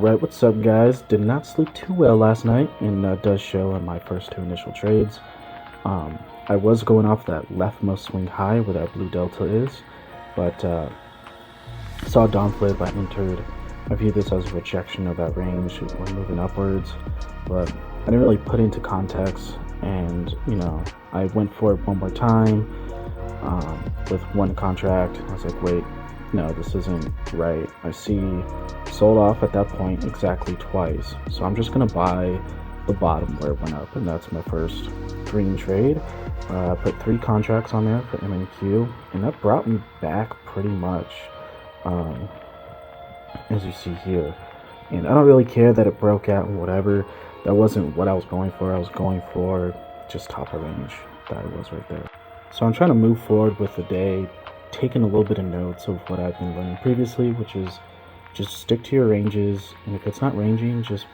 Alright, what's up guys? Did not sleep too well last night, and does show on my first two initial trades. I was going off that leftmost swing high where that blue delta is, but saw Dawn Flip, I entered. I view this as a rejection of that range. We're moving upwards, but I didn't really put into context, and I went for it one more time with one contract. I was like, wait, no, this isn't right. I see sold off at that point exactly twice, so I'm just gonna buy the bottom where it went up, and that's my first green trade. I put 3 contracts on there for MNQ, and that brought me back pretty much, as you see here. And I don't really care that it broke out and whatever. That wasn't what I was going for. I was going for just top of range. That was right there. So I'm trying to move forward with the day, taking a little bit of notes of what I've been learning previously, which is just stick to your ranges, and if it's not ranging, just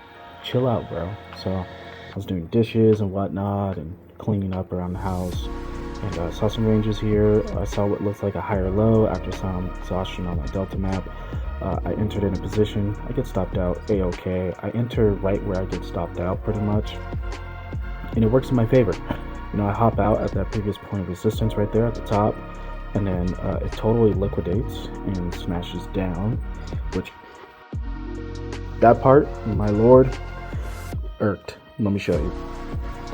chill out, bro. So I was doing dishes and whatnot and cleaning up around the house, and I saw some ranges here. I saw what looked like a higher low after some exhaustion on my delta map. I entered in a position. I get stopped out a-okay. I enter right where I get stopped out pretty much, and it works in my favor. I hop out at that previous point of resistance right there at the top, and then it totally liquidates and smashes down, which that part, my lord, irked. Let me show you.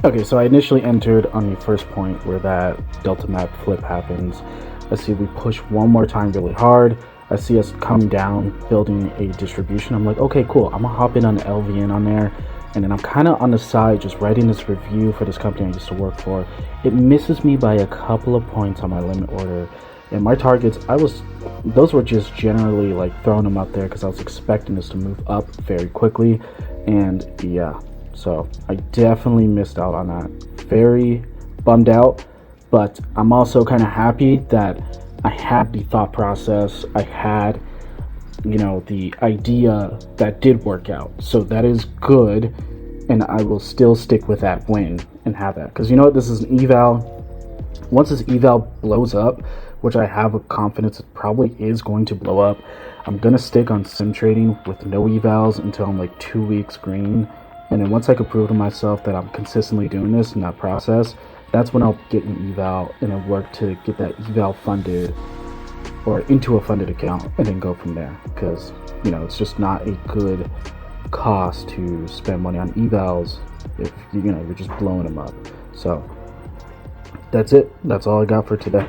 Okay, so I initially entered on the first point where that delta map flip happens. I see we push one more time really hard. I see us coming down, building a distribution. I'm like, okay, cool. I'm gonna hop in on the LVN on there. And then I'm kind of on the side just writing this review for this company I used to work for. It misses me by a couple of points on my limit order. And my targets, those were just generally like throwing them up there because I was expecting this to move up very quickly. And yeah, so I definitely missed out on that. Very bummed out, but I'm also kind of happy that I had the thought process. I had the idea that did work out, so that is good, and I will still stick with that win and have that, because this is an eval. Once this eval blows up, which I have a confidence it probably is going to blow up, I'm gonna stick on sim trading with no evals until I'm like 2 weeks green, and then once I can prove to myself that I'm consistently doing this in that process, that's when I'll get an eval and then work to get that eval funded or into a funded account, and then go from there, because it's just not a good cost to spend money on evals if you're just blowing them up. So that's it. That's all I got for today.